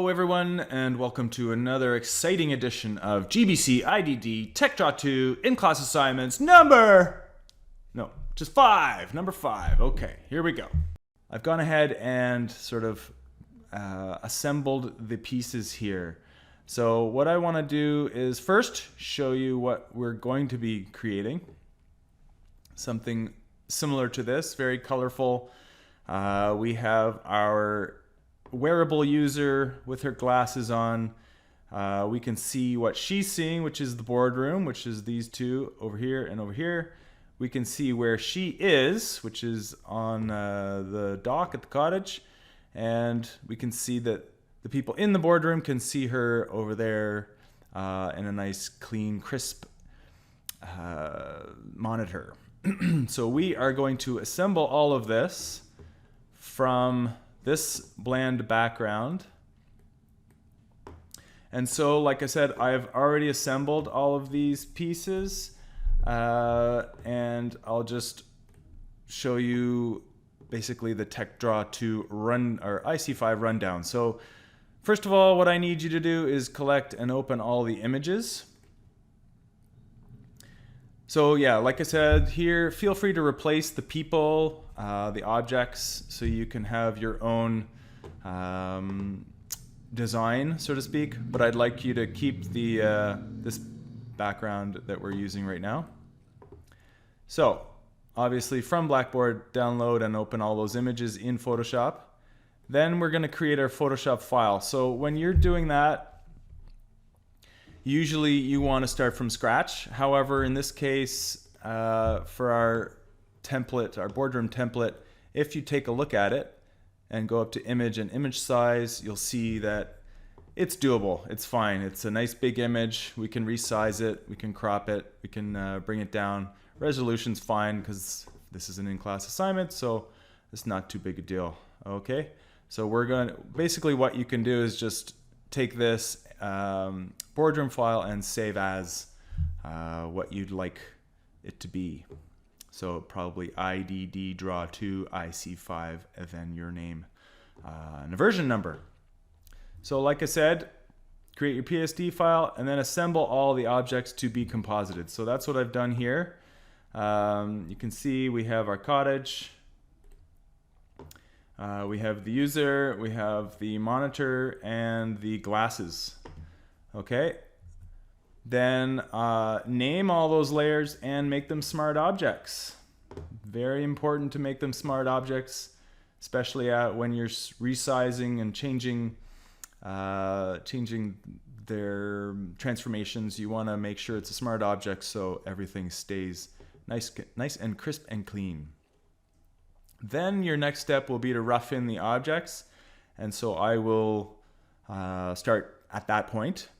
Hello everyone, and welcome to another exciting edition of GBC IDD Tech Draw 2 in-class assignments number 5. Okay, here we go. I've gone ahead and sort of assembled the pieces here. So what I want to do is first show you what we're going to be creating. Something similar to this, very colorful. We have our wearable user with her glasses on. We can see what she's seeing, which is the boardroom, which is these two over here and over here. We can see where she is, which is on the dock at the cottage. And we can see that the people in the boardroom can see her over there in a nice, clean, crisp monitor. So we are going to assemble all of this from this bland background. And so, like I said, I've already assembled all of these pieces, and I'll just show you basically the Tech Draw 2 run or IC5 rundown. So first of all, what I need you to do is collect and open all the images. So yeah, like I said here, feel free to replace the people, the objects, so you can have your own design, so to speak. But I'd like you to keep the this background that we're using right now. So obviously from Blackboard, download and open all those images in Photoshop. Then we're going to create our Photoshop file. So when you're doing that, usually you want to start from scratch. However, in this case, for our template, our boardroom template, if you take a look at it and go up to image and image size, you'll see that it's doable. It's fine. It's a nice big image. We can resize it. We can crop it. We can bring it down. Resolution's fine because this is an in-class assignment, so it's not too big a deal. Okay, so we're going to, basically what you can do is just take this boardroom file and save as what you'd like it to be. So probably IDD Draw 2 IC5 and then your name and a version number. So like I said, create your PSD file and then assemble all the objects to be composited. So that's what I've done here. You can see we have our cottage. We have the user, we have the monitor, and the glasses. Okay. Then name all those layers and make them smart objects. Very important to make them smart objects, especially when you're resizing and changing their transformations. You want to make sure it's a smart object so everything stays nice and crisp and clean. Then your next step will be to rough in the objects. And so I will start at that point.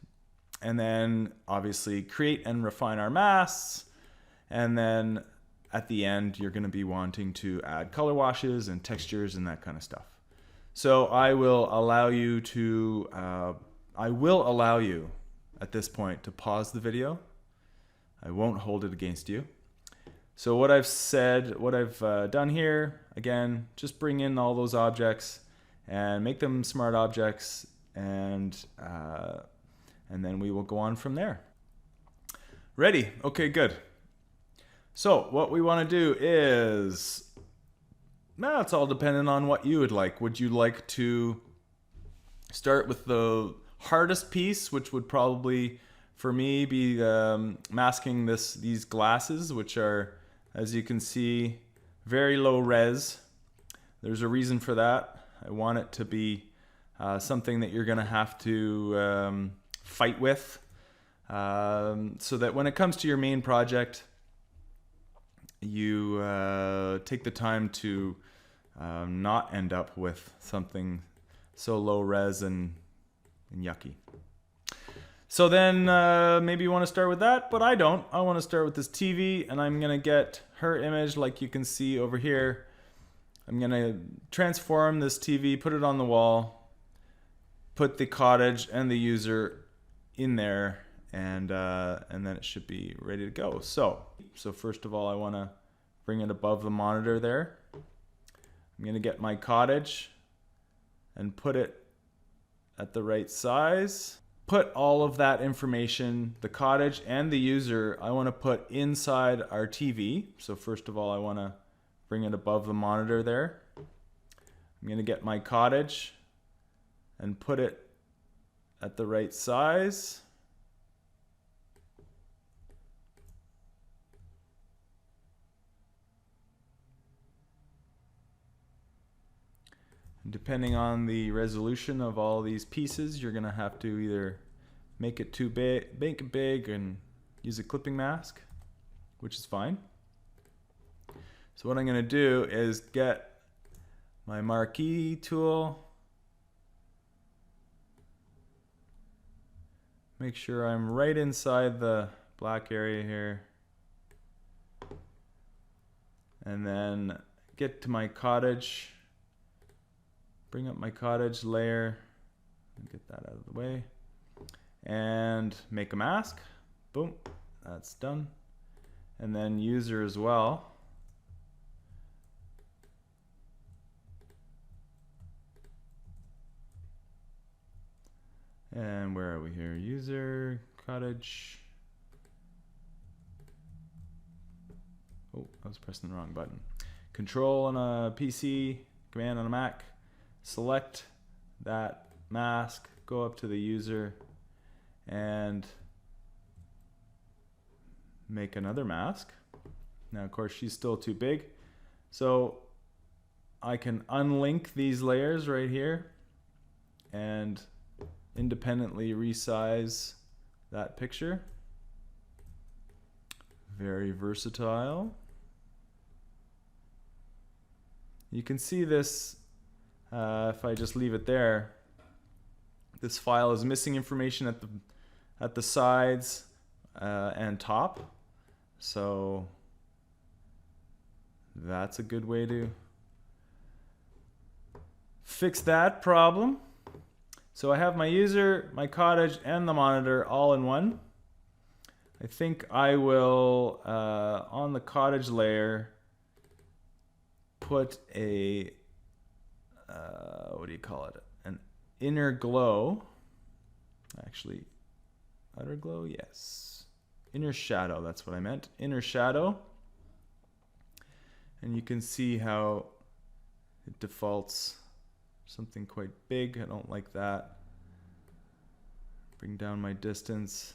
And then obviously create and refine our masks. And then at the end, you're going to be wanting to add color washes and textures and that kind of stuff. So I will allow you at this point to pause the video. I won't hold it against you. So what I've done here, again, just bring in all those objects and make them smart objects, and then we will go on from there. Ready? Okay, good. So what we want to do is, now it's all dependent on what you would like. Would you like to start with the hardest piece, which would probably, for me, be masking these glasses, which are, as you can see, very low res. There's a reason for that. I want it to be something that you're going to have to fight with, so that when it comes to your main project, you take the time to not end up with something so low res and yucky. So then maybe you want to start with that, but I don't. I want to start with this TV, and I'm going to get her image like you can see over here. I'm going to transform this TV, put it on the wall, put the cottage and the user in there, and then it should be ready to go. So first of all, I want to bring it above the monitor there. I'm going to get my cottage and put it at the right size. Put all of that information, the cottage and the user, I want to put inside our TV. So first of all, I want to bring it above the monitor there. I'm going to get my cottage and put it at the right size. Depending on the resolution of all these pieces, you're going to have to either make it too big, make it big, and use a clipping mask, which is fine. So what I'm going to do is get my marquee tool, make sure I'm right inside the black area here, and then get to my cottage. Bring up my cottage layer, get that out of the way, and make a mask. Boom, that's done. And then user as well. And where are we here? User, cottage. Oh, I was pressing the wrong button. Control on a PC, command on a Mac. Select that mask, go up to the user and make another mask. Now of course she's still too big, so I can unlink these layers right here and independently resize that picture. Very versatile. You can see this if I just leave it there. This file is missing information at the sides and top, so that's a good way to fix that problem. So I have my user, my cottage, and the monitor all in one. I think I will on the cottage layer put a what do you call it? An inner glow. Actually, outer glow, yes. Inner shadow, that's what I meant. Inner shadow. And you can see how it defaults something quite big. I don't like that. Bring down my distance.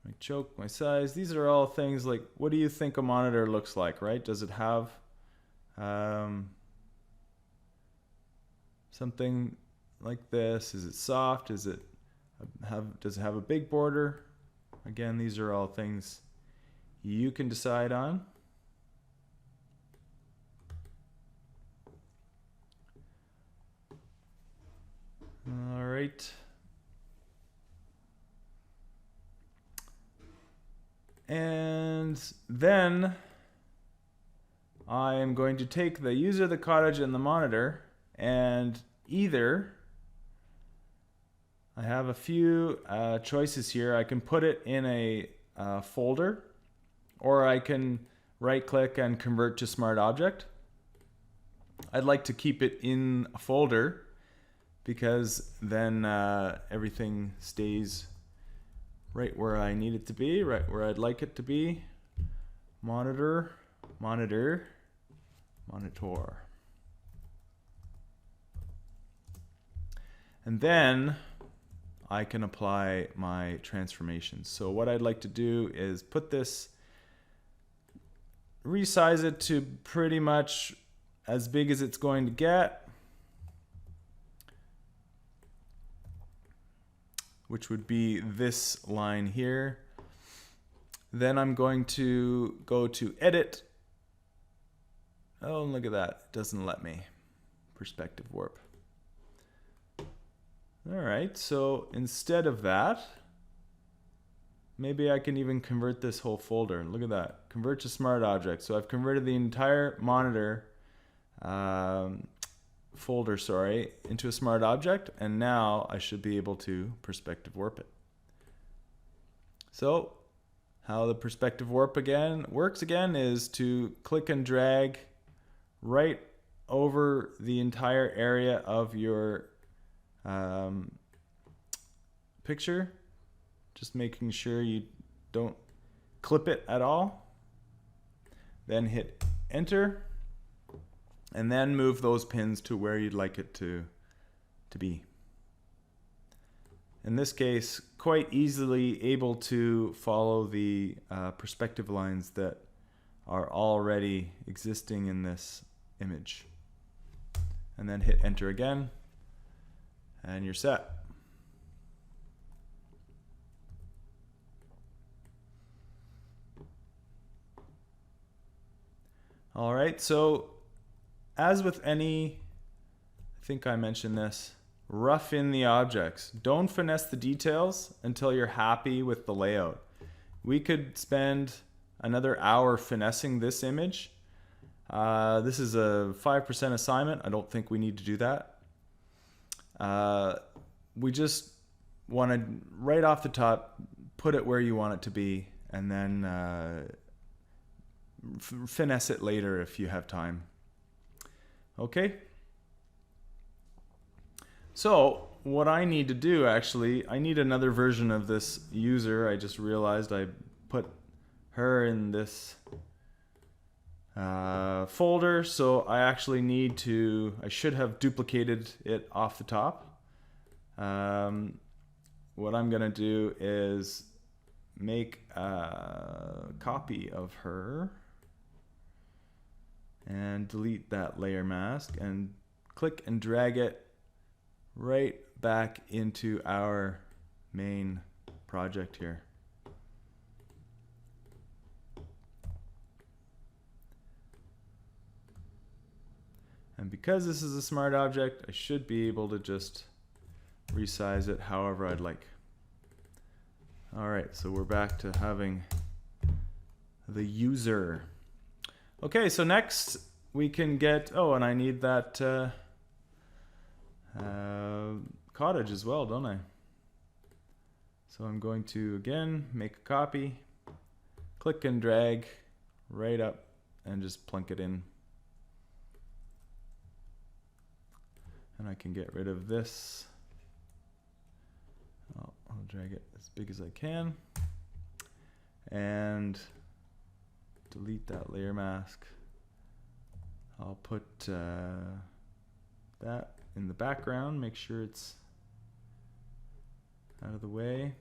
My choke, my size. These are all things like, what do you think a monitor looks like, right? Does it have something like this? Is it soft? Does it have a big border? Again, these are all things you can decide on. All right. And then I am going to take the user, the cottage, and the monitor, and either I have a few choices here. I can put it in a folder, or I can right click and convert to smart object. I'd like to keep it in a folder because then everything stays right where I need it to be, right where I'd like it to be. Monitor, monitor, monitor. And then I can apply my transformations. So what I'd like to do is put this, resize it to pretty much as big as it's going to get, which would be this line here. Then I'm going to go to edit. Oh, look at that, it doesn't let me. Perspective warp. All right, so instead of that, maybe I can even convert this whole folder. Look at that, convert to smart object. So I've converted the entire monitor folder, into a smart object, and now I should be able to perspective warp it. So how the perspective warp works again is to click and drag right over the entire area of your picture, just making sure you don't clip it at all. Then hit enter, and then move those pins to where you'd like it to be. In this case, quite easily able to follow the perspective lines that are already existing in this image. And then hit enter again, and you're set. All right, so as with any, I think I mentioned this, rough in the objects. Don't finesse the details until you're happy with the layout. We could spend another hour finessing this image. This is a 5% assignment. I don't think we need to do that. We just want to, right off the top, put it where you want it to be, and then finesse it later if you have time. Okay. So what I need to do, actually, I need another version of this user. I just realized I put her in this folder, so I actually need to, I should have duplicated it off the top. What I'm gonna do is make a copy of her and delete that layer mask and click and drag it right back into our main project here. And because this is a smart object, I should be able to just resize it however I'd like. All right, so we're back to having the user. Okay, so next we can get, oh, and I need that cottage as well, don't I? So I'm going to, again, make a copy, click and drag right up and just plunk it in. And I can get rid of this. I'll drag it as big as I can. And delete that layer mask. I'll put that in the background, make sure it's out of the way.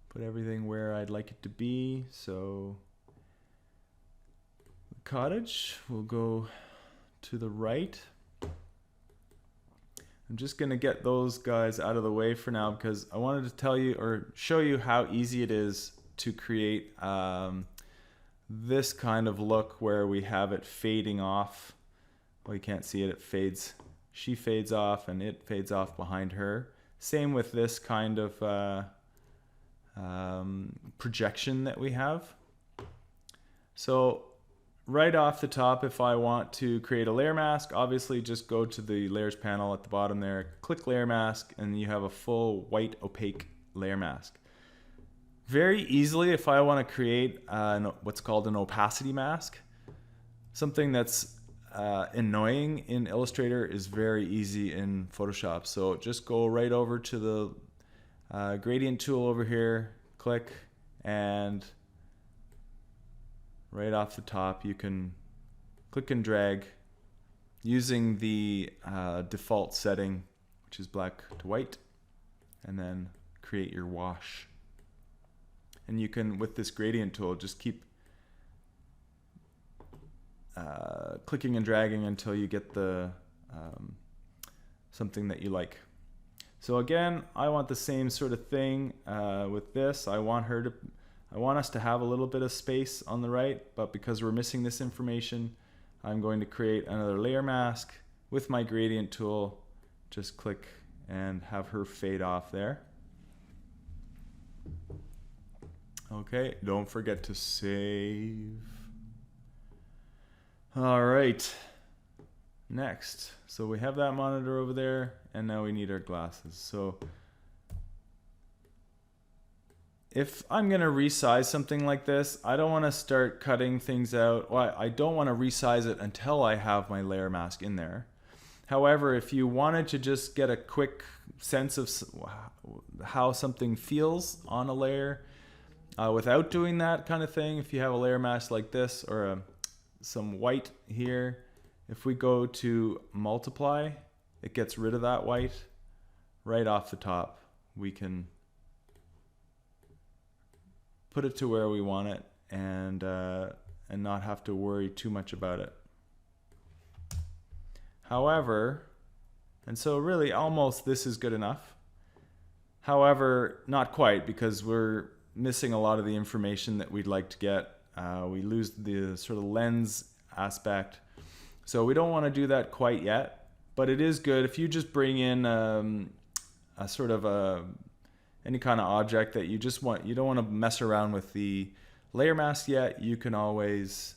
Put everything where I'd like it to be. So the cottage will go to the right. I'm just going to get those guys out of the way for now because I wanted to tell you or show you how easy it is to create this kind of look where we have it fading off. Well, you can't see it, it fades. She fades off and it fades off behind her. Same with this kind of projection that we have. So right off the top, if I want to create a layer mask, obviously just go to the layers panel at the bottom there, click layer mask, and you have a full white opaque layer mask. Very easily, if I want to create what's called an opacity mask, something that's annoying in Illustrator is very easy in Photoshop. So just go right over to the gradient tool over here, click, and right off the top you can click and drag using the default setting, which is black to white, and then create your wash. And you can, with this gradient tool, just keep clicking and dragging until you get the something that you like. So again, I want the same sort of thing with this. I want us to have a little bit of space on the right, but because we're missing this information, I'm going to create another layer mask with my gradient tool. Just click and have her fade off there. Okay, don't forget to save. All right, next. So we have that monitor over there, and now we need our glasses. So if I'm going to resize something like this, I don't want to start cutting things out. Well, I don't want to resize it until I have my layer mask in there. However, if you wanted to just get a quick sense of how something feels on a layer without doing that kind of thing, if you have a layer mask like this or some white here, if we go to multiply, it gets rid of that white right off the top. We can put it to where we want it and not have to worry too much about it. However, and so really almost this is good enough. However, not quite, because we're missing a lot of the information that we'd like to get. We lose the sort of lens aspect. So we don't want to do that quite yet, but it is good if you just bring in a sort of any kind of object that you just want. You don't want to mess around with the layer mask yet. You can always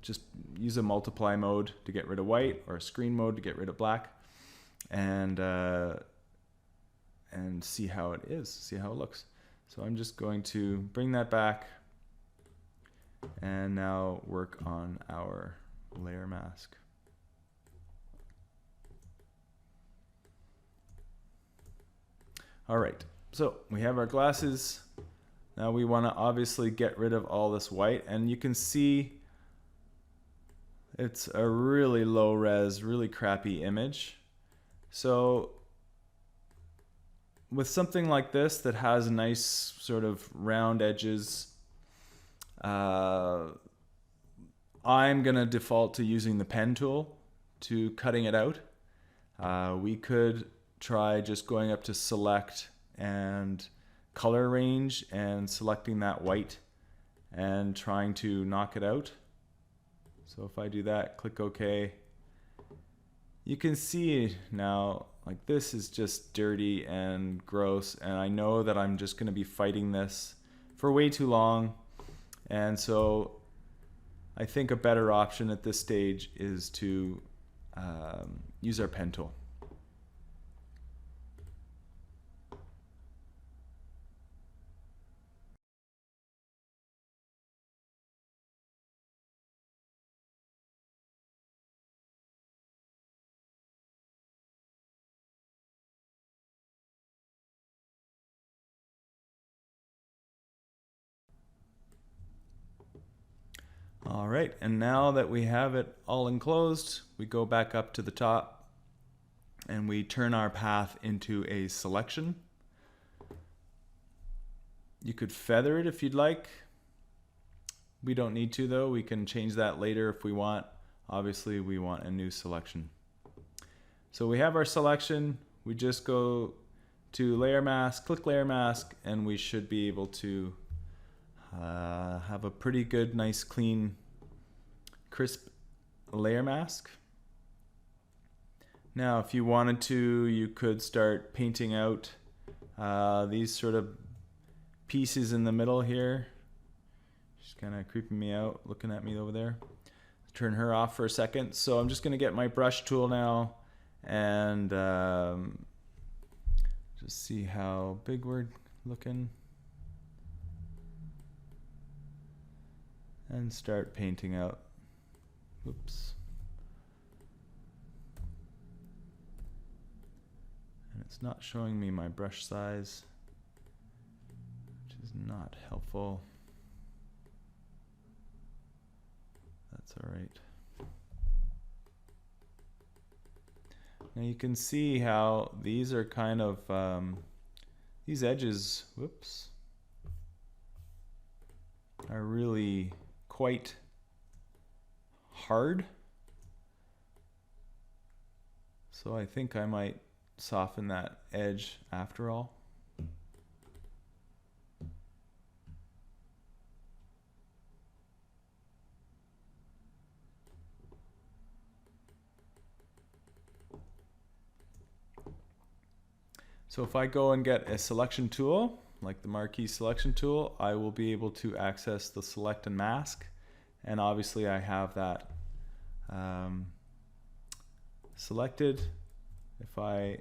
just use a multiply mode to get rid of white, or a screen mode to get rid of black, and see how it is, see how it looks. So I'm just going to bring that back and now work on our layer mask. All right, so we have our glasses. Now we want to obviously get rid of all this white, and you can see it's a really low res, really crappy image. So with something like this that has nice sort of round edges, I'm gonna default to using the pen tool to cutting it out. We could try just going up to select and color range and selecting that white and trying to knock it out. So if I do that, click OK, you can see now like this is just dirty and gross, and I know that I'm just going to be fighting this for way too long. And so I think a better option at this stage is to use our pen tool. All right, and now that we have it all enclosed, we go back up to the top and we turn our path into a selection. You could feather it if you'd like. We don't need to though. We can change that later if we want. Obviously, we want a new selection. So we have our selection. We just go to layer mask, click layer mask, and we should be able to have a pretty good, nice, clean, crisp layer mask. Now, if you wanted to, you could start painting out these sort of pieces in the middle here. She's kind of creeping me out, looking at me over there. Turn her off for a second. So I'm just going to get my brush tool now and just see how big we're looking. And start painting out. Oops. And it's not showing me my brush size, which is not helpful. That's all right. Now you can see how these are kind of, these edges, whoops, are really quite hard. So I think I might soften that edge after all. So if I go and get a selection tool, like the marquee selection tool, I will be able to access the select and mask. And obviously I have that selected. If I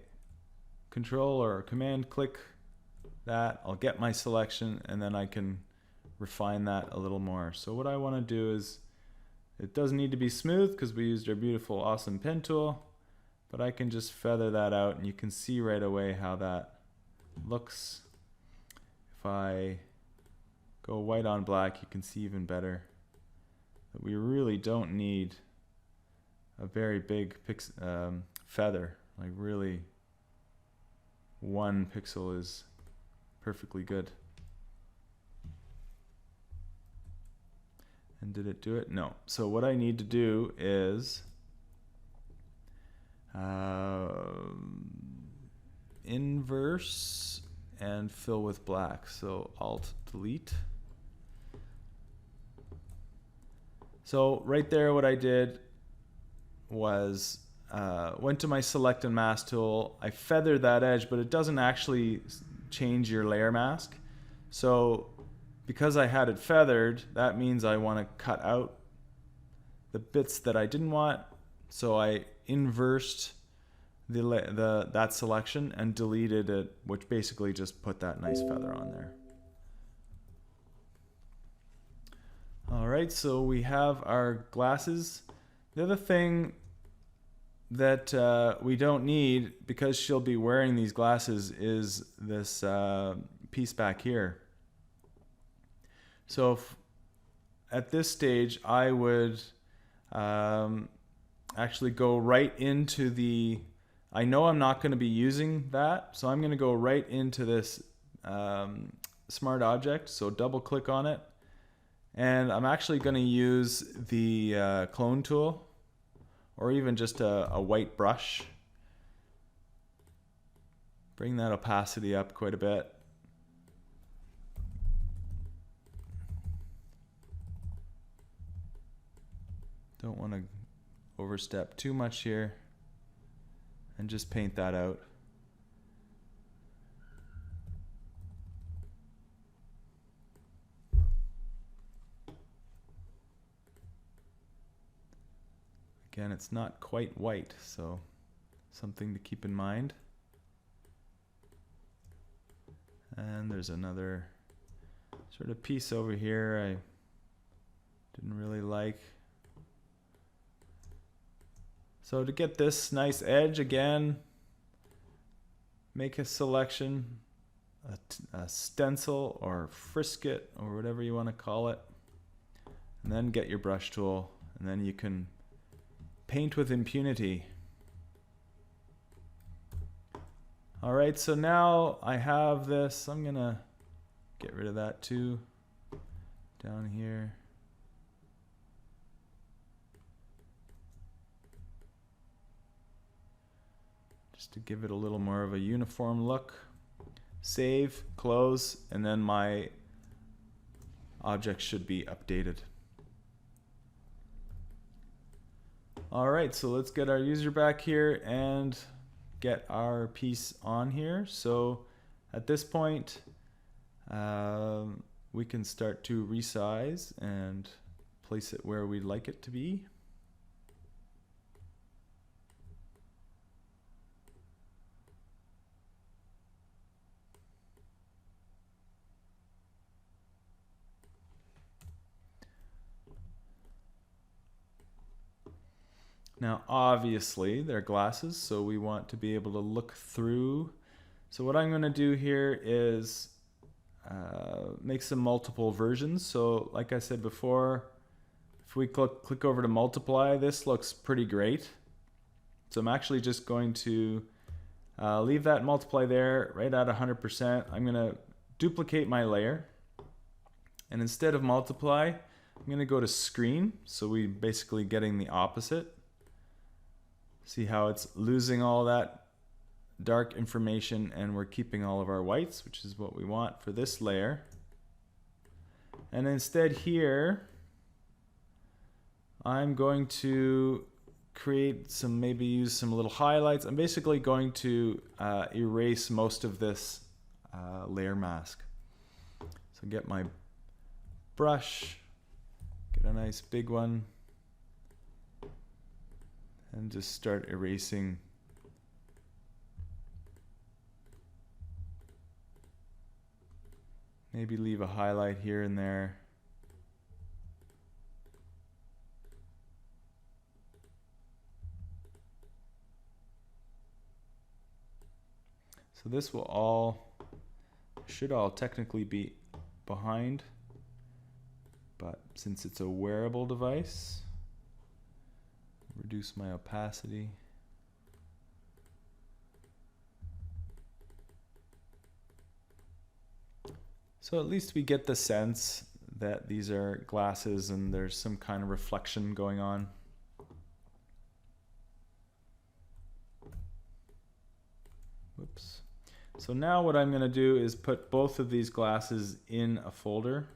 control or command click that. I'll get my selection, and then I can refine that a little more. So what I want to do is, it doesn't need to be smooth because we used our beautiful, awesome pen tool, but I can just feather that out, and you can see right away how that looks. If I go white on black, you can see even better that we really don't need a very big feather. Like really, 1 pixel is perfectly good. And did it do it? No. So what I need to do is inverse and fill with black. So Alt Delete. So right there, what I did was went to my Select and Mask tool. I feathered that edge, but it doesn't actually change your layer mask. So because I had it feathered, that means I want to cut out the bits that I didn't want. So I inversed that selection and deleted it, which basically just put that nice feather on there. All right, so we have our glasses. The other thing that we don't need, because she'll be wearing these glasses, is this piece back here. So at this stage, I would actually go right into the, I know I'm not going to be using that, so I'm going to go right into this smart object. So double click on it. And I'm actually going to use the clone tool, or even just a white brush. Bring that opacity up quite a bit. Don't want to overstep too much here, and just paint that out. Again, it's not quite white, so something to keep in mind. And there's another sort of piece over here I didn't really like. So to get this nice edge, again, make a selection, a stencil or frisket or whatever you want to call it, and then get your brush tool, and then you can paint with impunity. All right, so now I have this. I'm gonna get rid of that too down here. Just to give it a little more of a uniform look. Save, close, and then my object should be updated. All right, so let's get our user back here and get our piece on here. So at this point, we can start to resize and place it where we'd like it to be. Now, obviously, they're glasses, so we want to be able to look through. So what I'm going to do here is make some multiple versions. So like I said before, if we click over to multiply, this looks pretty great. So I'm actually just going to leave that multiply there right at 100%. I'm going to duplicate my layer. And instead of multiply, I'm going to go to screen. So we basically getting the opposite. See how it's losing all that dark information and we're keeping all of our whites, which is what we want for this layer. And instead here, I'm going to create some, maybe use some little highlights. I'm basically going to erase most of this layer mask. So get my brush, get a nice big one, and just start erasing Maybe leave a highlight here and there. So this should all technically be behind, but since it's a wearable device, reduce my opacity. So at least we get the sense that these are glasses and there's some kind of reflection going on. Whoops. So now what I'm going to do is put both of these glasses in a folder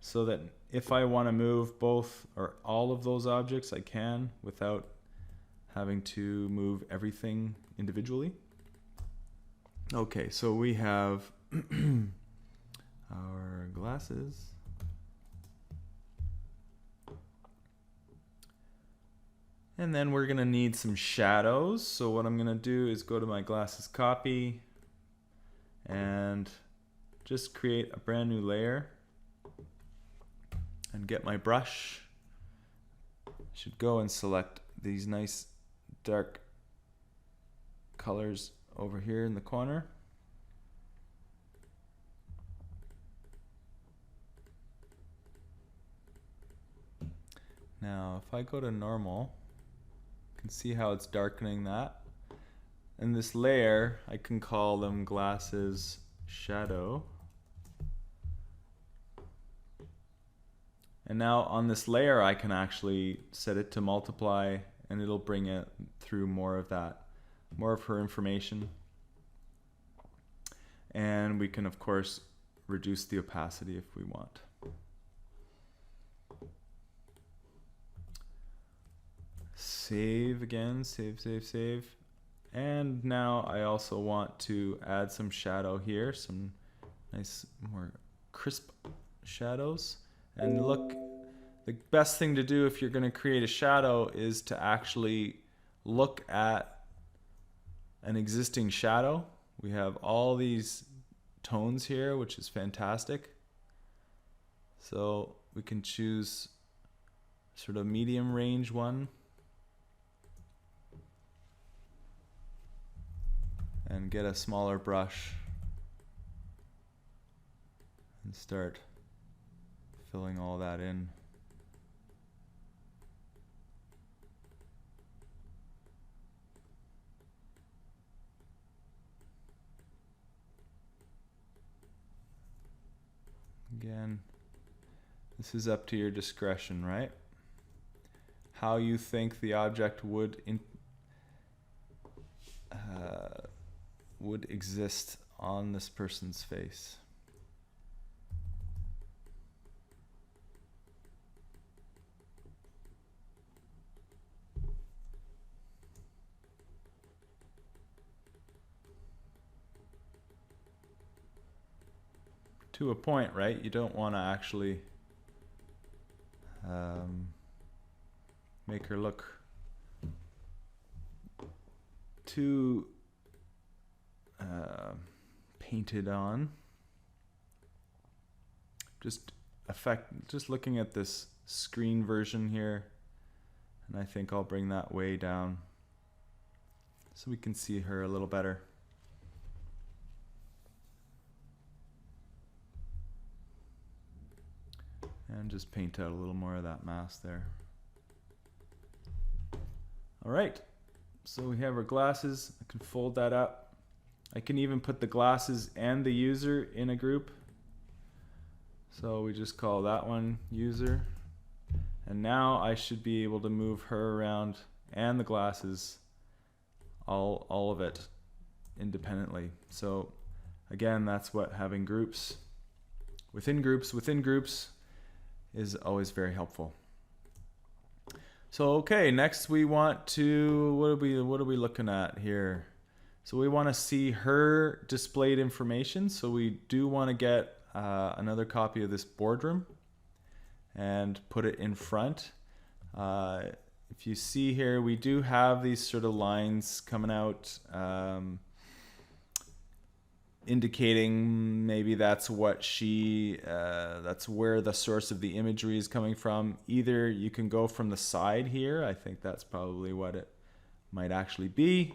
so that if I want to move both or all of those objects, I can without having to move everything individually. Okay, so we have our glasses. And then we're going to need some shadows. So what I'm going to do is go to my glasses copy and just create a brand new layer and get my brush. Should go and select these nice dark colors over here in the corner. Now if I go to normal, you can see how it's darkening that. And this layer, I can call them glasses shadow. And now on this layer, I can actually set it to multiply and it'll bring it through more of that, more of her information. And we can, of course, reduce the opacity if we want. Save again, save. And now I also want to add some shadow here, some nice, more crisp shadows. And look, the best thing to do if you're going to create a shadow is to actually look at an existing shadow. We have all these tones here, which is fantastic. So we can choose sort of medium range one. And get a smaller brush and start filling all that in. Again, this is up to your discretion, right? How you think the object would exist on this person's face. To a point, right? You don't want to actually make her look too painted on. Just looking at this screen version here, and I think I'll bring that way down so we can see her a little better. And just paint out a little more of that mask there. All right, so we have our glasses. I can fold that up. I can even put the glasses and the user in a group. So we just call that one user. And now I should be able to move her around and the glasses, all of it independently. So again, that's what having groups within groups is always very helpful. So okay, next we want to, what are we looking at here? So we want to see her displayed information. So we do want to get another copy of this boardroom and put it in front. If you see here, we do have these sort of lines coming out indicating maybe that's what that's where the source of the imagery is coming from. Either you can go from the side here. I think that's probably what it might actually be.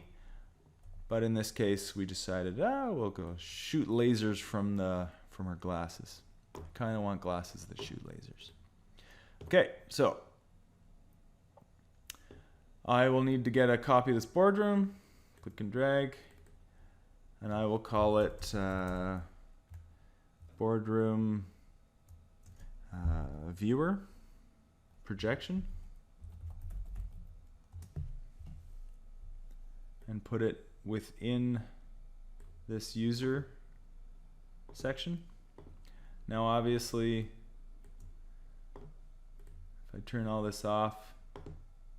But in this case, we decided, we'll go shoot lasers from our glasses. Kind of want glasses that shoot lasers. Okay, so I will need to get a copy of this boardroom. Click and drag. And I will call it boardroom viewer projection. And put it within this user section. Now obviously, if I turn all this off,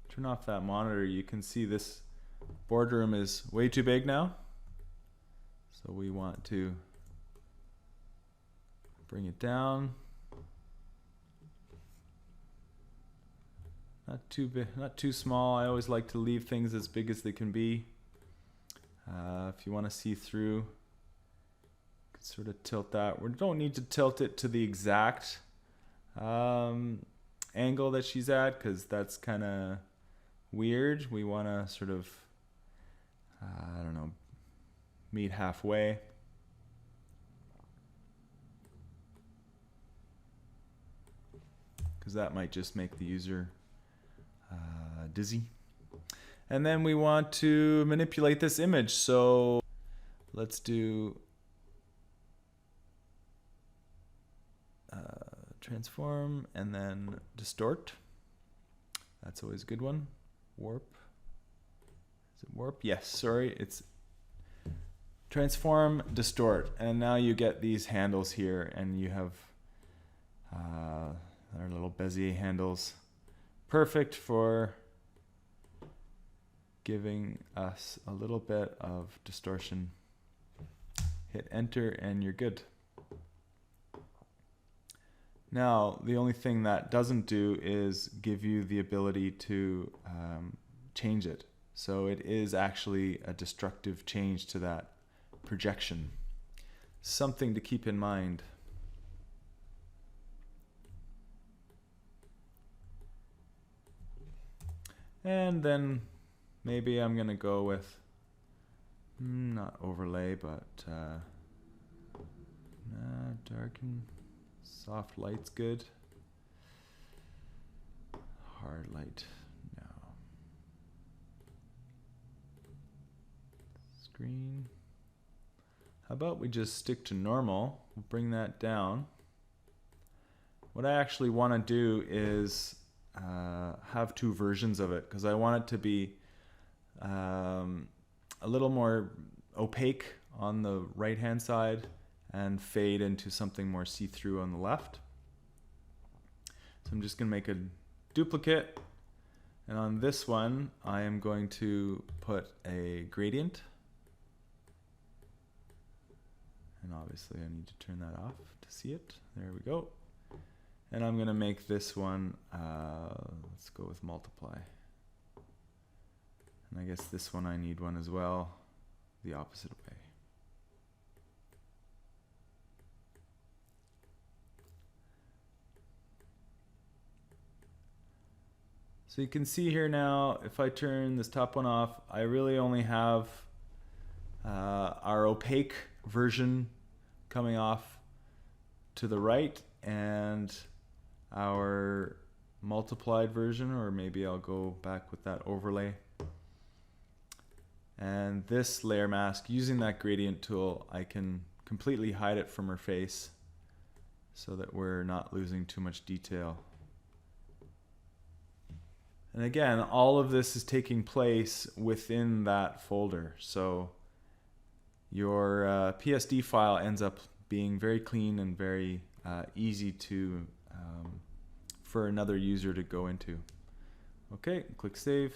turn off that monitor, you can see this boardroom is way too big now. So we want to bring it down. Not too big, not too small. I always like to leave things as big as they can be. If you want to see through, you can sort of tilt that. We don't need to tilt it to the exact angle that she's at, because that's kind of weird. We want to sort of, I don't know, meet halfway. Because that might just make the user dizzy. And then we want to manipulate this image. So let's do transform and then distort. That's always a good one. Warp. Is it warp? Yes, sorry. It's transform, distort. And now you get these handles here, and you have our little Bezier handles. Perfect for giving us a little bit of distortion. Hit enter and you're good. Now, the only thing that doesn't do is give you the ability to change it. So it is actually a destructive change to that projection. Something to keep in mind. And then maybe I'm gonna go with not overlay, but darken. Soft light's good. Hard light, no. Screen. How about we just stick to normal? We'll bring that down. What I actually want to do is have two versions of it, because I want it to be a little more opaque on the right hand side and fade into something more see-through on the left. So I'm just going to make a duplicate, and on this one I am going to put a gradient, and obviously I need to turn that off to see it. There we go. And I'm going to make this one, let's go with multiply. And I guess this one I need one as well, the opposite way. So you can see here now, if I turn this top one off, I really only have our opaque version coming off to the right, and our multiplied version, or maybe I'll go back with that overlay. And this layer mask, using that gradient tool, I can completely hide it from her face so that we're not losing too much detail. And again, all of this is taking place within that folder. So your PSD file ends up being very clean and very easy to for another user to go into. Okay, click save.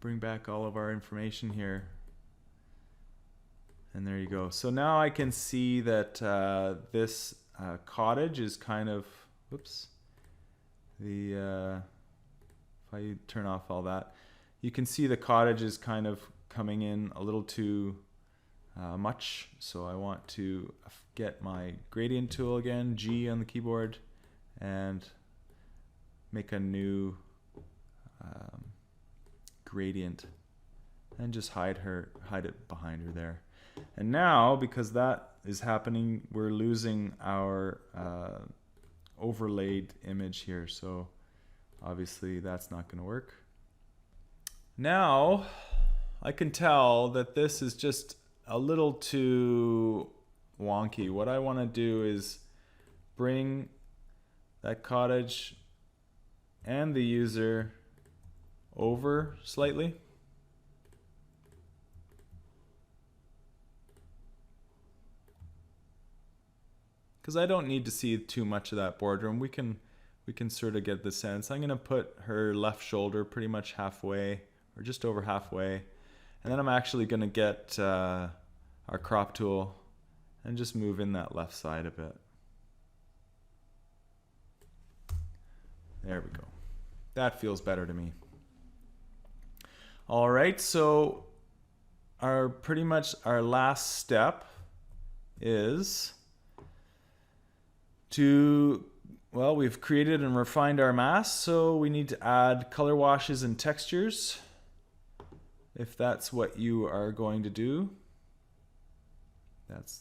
Bring back all of our information here. And there you go. So now I can see that this cottage is kind of, whoops. If I turn off all that, you can see the cottage is kind of coming in a little too much. So I want to get my gradient tool again, G on the keyboard, and make a new gradient and just hide it behind her there. And now, because that is happening, we're losing our overlaid image here. So obviously that's not going to work. Now I can tell that this is just a little too wonky. What I want to do is bring that cottage and the user over slightly. Because I don't need to see too much of that boardroom. We can sort of get the sense. I'm going to put her left shoulder pretty much halfway, or just over halfway. And then I'm actually going to get our crop tool and just move in that left side a bit. There we go. That feels better to me. All right, so pretty much our last step is well, we've created and refined our mask, so we need to add color washes and textures, if that's what you are going to do. That's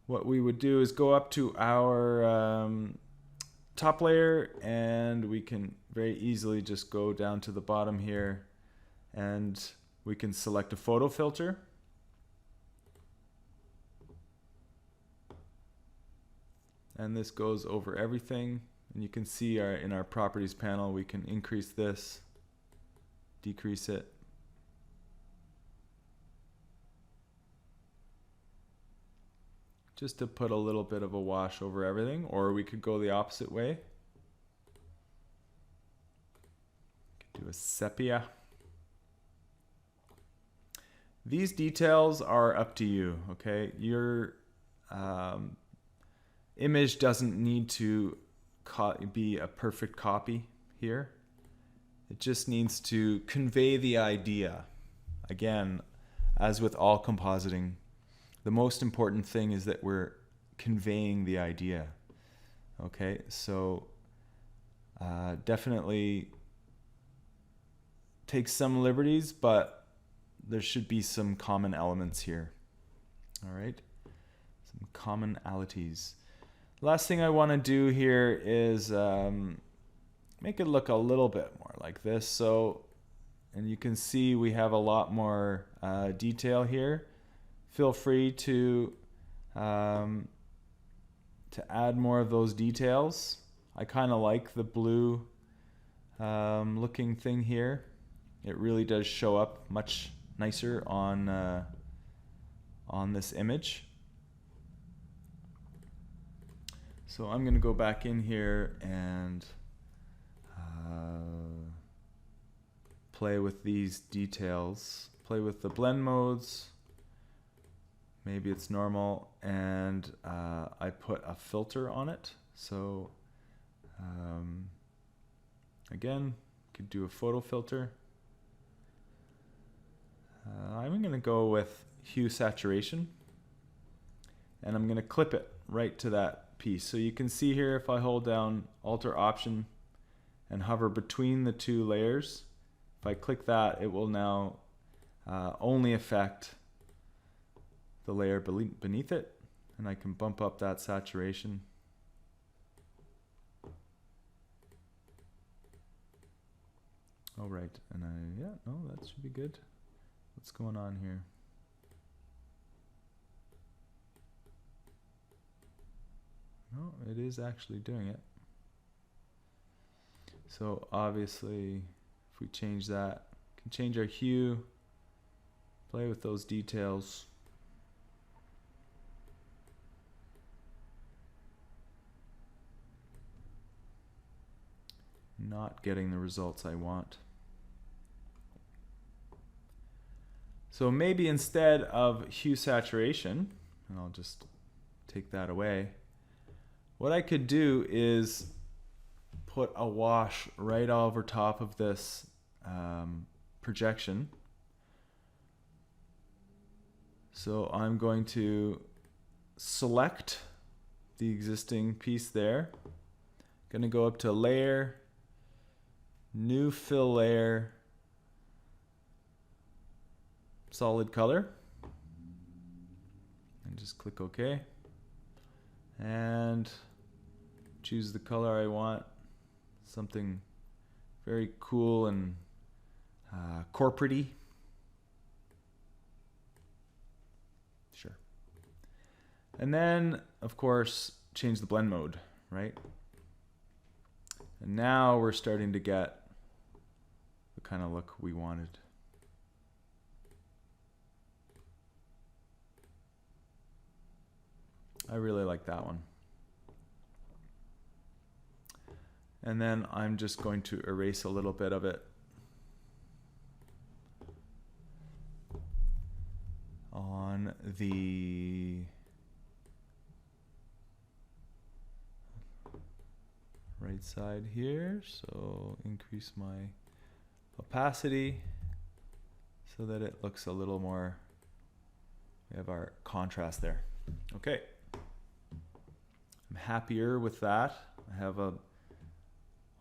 what we would do, is go up to our top layer, and we can very easily just go down to the bottom here, and we can select a photo filter. And this goes over everything, and you can see in our properties panel we can increase this, decrease it. Just to put a little bit of a wash over everything, or we could go the opposite way. Could do a sepia. These details are up to you, okay? Your image doesn't need to be a perfect copy here. It just needs to convey the idea. Again, as with all compositing, the most important thing is that we're conveying the idea. Okay, so definitely take some liberties, but there should be some common elements here. All right, some commonalities. Last thing I want to do here is make it look a little bit more like this. So, and you can see we have a lot more detail here. Feel free to add more of those details. I kind of like the blue looking thing here. It really does show up much nicer on this image. So I'm going to go back in here and play with these details, play with the blend modes. Maybe it's normal, and I put a filter on it. So again, could do a photo filter. I'm going to go with hue saturation, and I'm going to clip it right to that piece. So you can see here, if I hold down Alt or Option and hover between the two layers, if I click that, it will now only affect the layer beneath it, and I can bump up that saturation. All right, and that should be good. What's going on here? No, it is actually doing it. So obviously, if we change that, we can change our hue, play with those details. Not getting the results I want. So maybe instead of hue saturation, and I'll just take that away, what I could do is put a wash right over top of this projection. So I'm going to select the existing piece there. Going to go up to Layer, New Fill Layer, Solid Color, and just click OK. And choose the color I want, something very cool and corporate-y. Sure. And then, of course, change the blend mode, right? And now we're starting to get the kind of look we wanted. I really like that one. And then I'm just going to erase a little bit of it on the right side here. So increase my opacity so that it looks a little more, we have our contrast there. Okay. I'm happier with that. I have a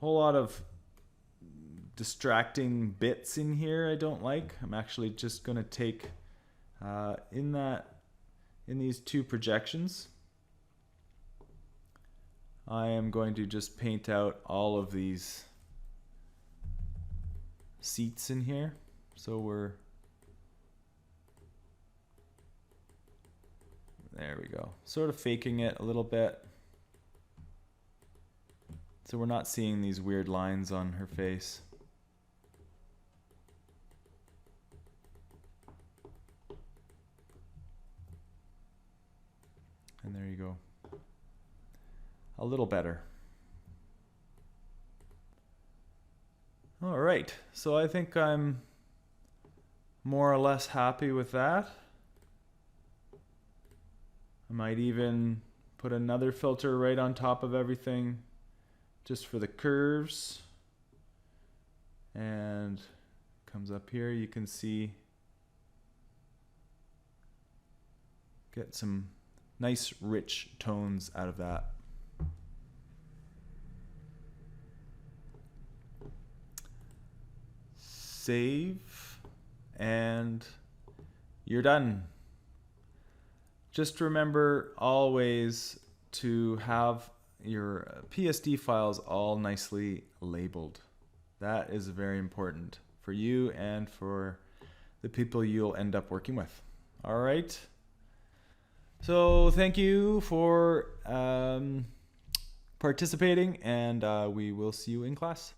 whole lot of distracting bits in here I don't like. I'm actually just going to take in these two projections, I am going to just paint out all of these seats in here. So there we go. Sort of faking it a little bit. So we're not seeing these weird lines on her face. And there you go. A little better. All right, so I think I'm more or less happy with that. I might even put another filter right on top of everything just for the curves. And comes up here, you can see, get some nice rich tones out of that. Save, and you're done. Just remember always to have your PSD files all nicely labeled. That is very important for you and for the people you'll end up working with. All right. So thank you for participating, and we will see you in class.